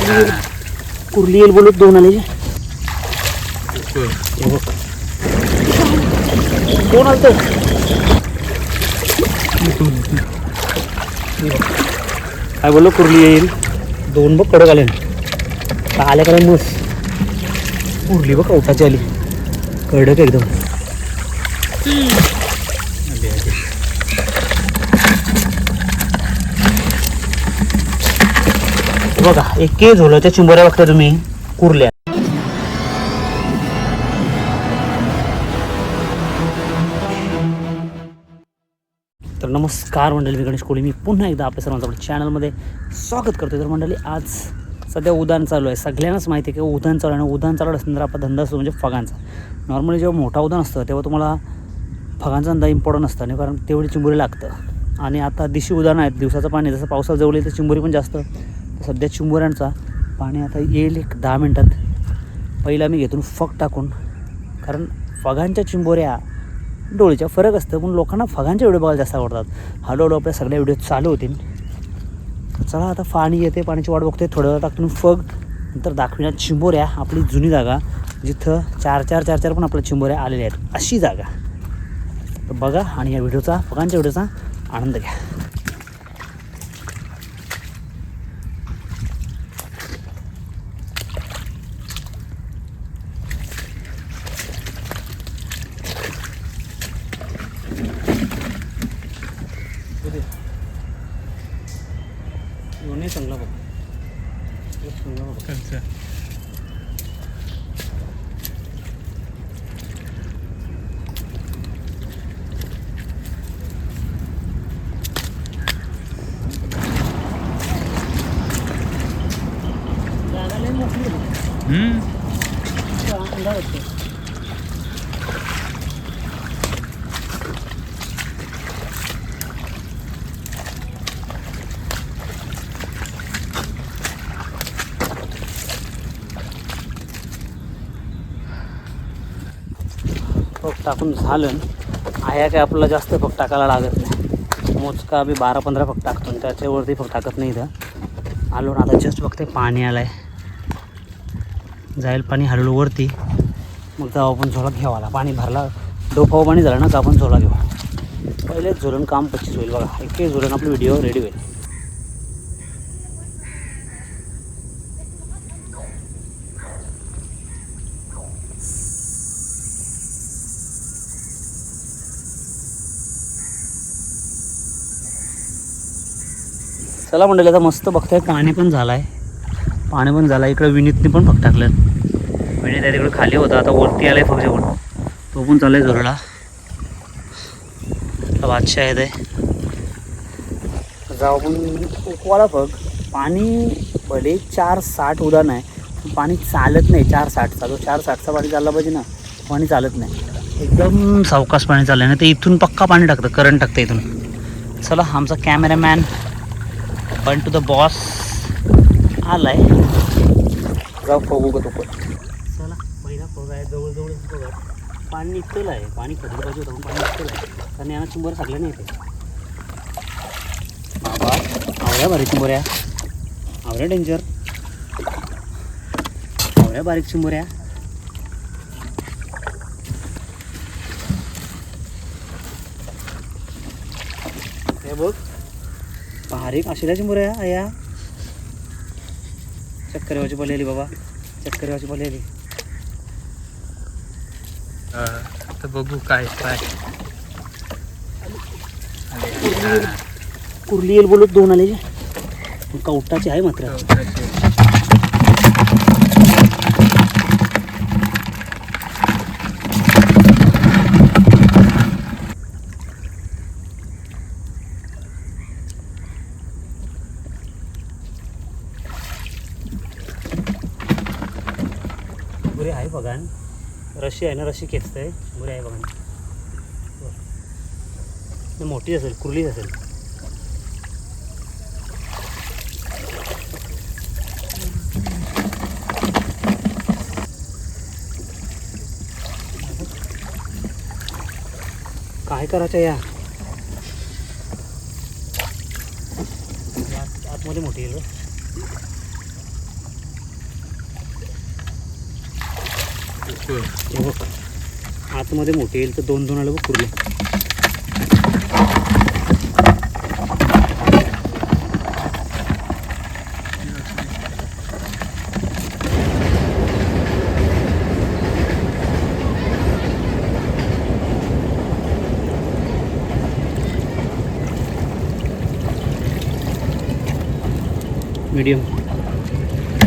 कुर्ली येईल बोलत दोन आले कोण आलत काय बोललो कुर्ली येईल दोन बघ कडक आले आल्या करा मस्त कुर्ली बघ कवटाची आली कडक एकदम बघा एक झोलाच्या चिंबोऱ्या बघता तुम्ही कुर्ल्या तर नमस्कार मंडळी, मी गणेश कोळी. मी पुन्हा एकदा आपल्या सर्वांचं आपल्या चॅनलमध्ये स्वागत करतो. तर मंडळी आज सध्या उद्यान चालू आहे. सगळ्यांनाच माहिती आहे की उद्यान चालू आहे आणि उद्यान चालू असताना आपला धंदा असतो म्हणजे फगांचा. नॉर्मली जेव्हा मोठा उद्यान असतं तेव्हा तुम्हाला फगांचा धंदा इम्पॉर्टंट असतं नाही, कारण तेवढी चिंबोरी लागतं. आणि आता दिशी उद्यान आहेत, दिवसाचं पाणी जसं पावसाळा जवळ येईल तर चिंबोरी पण जास्त. सध्या चिंबोऱ्यांचा पाणी आता येईल एक 10 मिनटात. पहिला मी घेतो फग टाकून, कारण फगांच्या चिंबोऱ्या डोळीच्या फरक असतं, पण लोकांना फगांचे व्हिडिओ बघायला जास्त आवडतात. हळूहळू आपल्या सगळ्या व्हिडिओ चालू होतील. चला आता पाणी येते, पाण्याची वाट बघते. थोड्या वेळा टाकून फग, नंतर दाखविण्यात चिंबोऱ्या. आपली जुनी जागा जिथं चार पण आपल्या चिंबोऱ्या आलेल्या आहेत अशी जागा. तर बघा आणि या व्हिडिओचा फगांच्या व्हिडिओचा आनंद घ्या. नाही चांगला बघ फग टाकून झालं आहे काय आपल्याला जास्त फग टाकायला लागत नाही. मोजका आम्ही 12-15 फग टाकतो आणि त्याच्यावरती फग टाकत नाही. इथं आलो ना आता जस्ट बघते पाणी आलं आहे, जाईल पाणी हळूहळू वरती. मग जाऊ आपण झोला घ्यावाला. पाणी भरला डोकाव पाणी झालं ना का आपण झोला घेऊ. पहिलेच झोलून काम 25 होईल. बघा एक झोलून आपली व्हिडिओ रेडी होईल. चला मंडळी आता मस्त बघताय पाणी पण झालं आहे. इकडं विनीतने पण फग टाकलं. विनीत आहे तिकडे खाली होता, आता वरती आलाय फग जेवण. तो पण चाललाय झोरला. बादशाह आहे ते. जाऊ पण उकवाला फग. पाणी भले 460 उदान आहे, पाणी चालत नाही. 460चा जो 460चा पाणी चालला पाहिजे ना, पाणी चालत नाही. एकदम सावकाश पाणी चाललं आहे ना, ते इथून पक्का पाणी टाकतं, करंट टाकतं इथून. चला आमचा कॅमेरामॅन पण टू द बॉस आलाय. जाऊ फगू का तो पण. चला पहिला फग आहे, जवळजवळच फग आहे. पाणी निघतलं आहे, पाणी कधी पाहिजे होतं पण पाणी निघतलं आहे, कारण यांना चिंबोऱ्या सगळ्या नाही येते. बाबा आवड्या बारीक चिंबोऱ्या, आवड्या डेंजर, आवड्या बारीक चिंबोऱ्या. हे बघ बारीक अशा चिंबोऱ्या या. चक्करवाची पल्ली आली बाबा, चक्करवाची पल्ली आली. आता बघू काय काय कुर्ली येईल बोलत दोन आले. कवटाची आहे मात्र. बुरे आहे बघान, रशी आहे ना, रशी खेचतंय. बुरे आहे बघान, मोठी असेल, कुर्लीच असेल. काय करायचं या आतमध्ये मोठी येईल. हे बघ आतमध्ये मोठे येईल तर 2-2 आलं बघ कुर्ले. मीडियम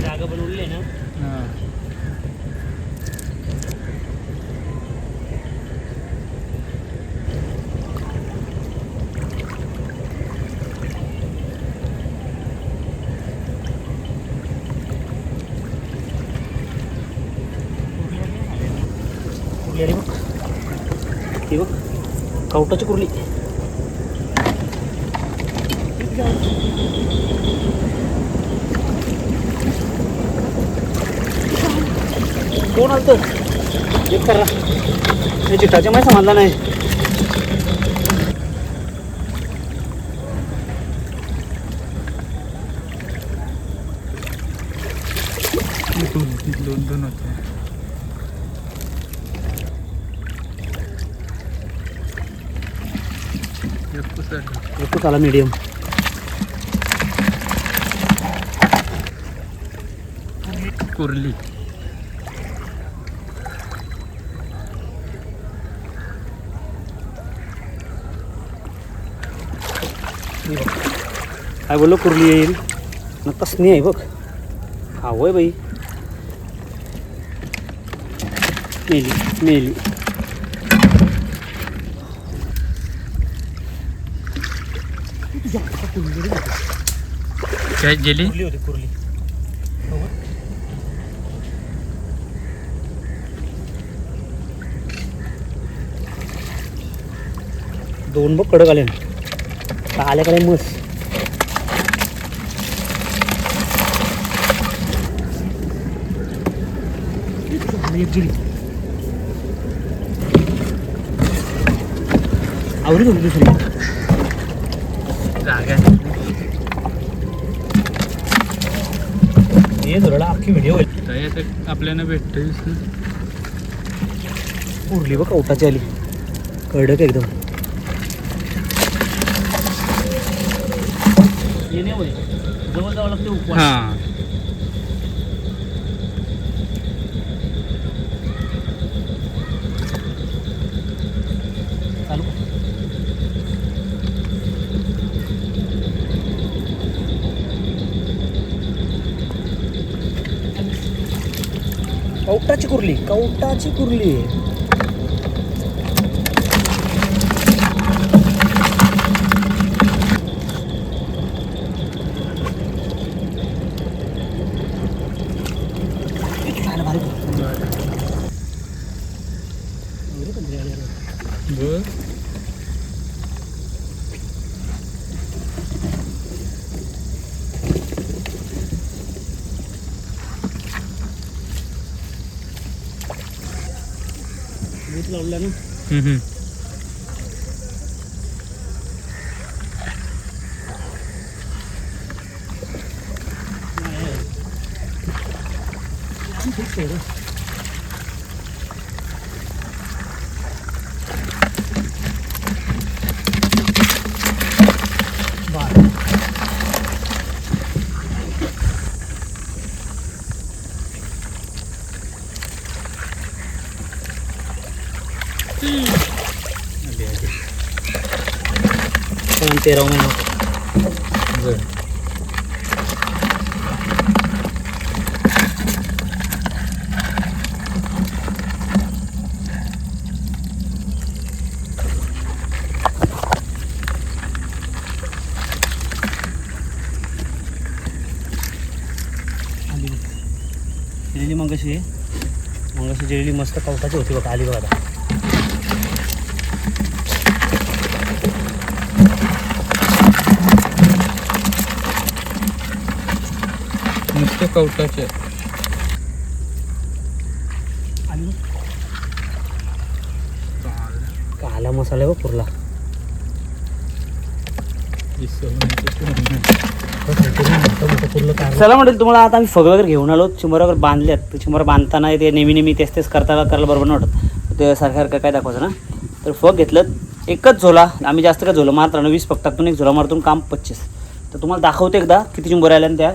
जागा बनवली आहे ना. हां कुर्ली आली बघ. ती बघ कवटाची कुर्ली. कोण आलतं एक करा हे चिठाच्या माहिती समजला नाही. दोन होते. एकच आला मीडियम. कुर्ली काय बोललो कुर्ली येईल ना तसनी आहे बघ. हा होय बाई मेली मेली. काय गेली. कुर्ली होती कुर्ली. दोन बघ कडक आले आल्या कडे मस्त. आवडीच होती दुसरी जागा हे धरला अख्खी व्हिडिओ होईल. आपल्याला भेटतोय उरली बघ कवटाची आली कडक एकदम. येणे होय जवळ जावं लागते उपवास. हां चालू कवटाची कुर्ली कवटाची कुर्ली. बघ भूत लावला ना. पण 13 महिना बरं जिलेली मगाशी जिलेली मस्त कवटाची होती बघा. आली बघा आता. नुसते कवटाचे आली काला मसाला आहे बघ पुरला. चला म्हणेल तुम्हाला आता आम्ही फग वगैरे घेऊन आलो, चिंबर वगैरे बांधल्यात. ते चिंबर बांधताना ते नेहमी तेच करायला बरोबर नाही वाटत, ते सारखं काय दाखवायचं ना. तर फग घेतलं, एकच झोला, आम्ही जास्त काय झोला मारत राहणं, 20 फक्तातून एक झोला मारतून काम 25. तर तुम्हाला दाखवते एकदा किती चिंबर आल्या त्या,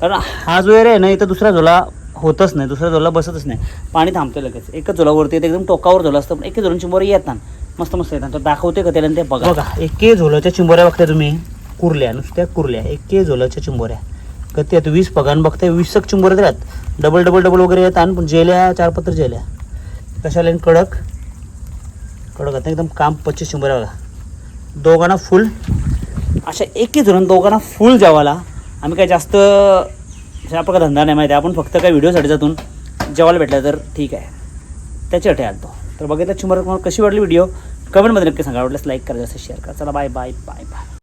कारण हा जो एरिया आहे ना इथं दुसरा झोला होतच नाही, दुसऱ्या झोला बसतच नाही, पाणी थांबतं लगेच. एकच झोलावरती येतं, एकदम टोकावर झोला असतं, पण एक झोलून चिंबोरी येतात मस्त येतात. तर दाखवते का त्याला ते बघा. एके झोलाच्या चिंबोऱ्या बघताय तुम्ही, कुर्ल्या, नुसत्या कुर्ल्या, एके झोलाच्या चिंबोऱ्या कधी येतं 20 पगान बघताय, 20 चिंबोऱ्या त्यात डबल वगैरे येतात, पण जेल्या 4 पत्र जेल्या कशा लाईन कडक आता एकदम काम 25 चिंबोऱ्या बघा. दोघांना फुल अशा एके झोलून दोघांना फुल जेवायला. आम्ही काय जास्त आपला धंदा नाही माहिती, आपण फक्त काय व्हिडिओसाठी जातून जेवायला भेटलं तर ठीक आहे, त्याच्यासाठी आलतो. तर बघितलं चिंबर कशी वाटली व्हिडिओ कमेंटमध्ये नक्की सांगा. आवडल्यास लाईक करा, जास्त शेअर करा. चला बाय बाय बाय बाय.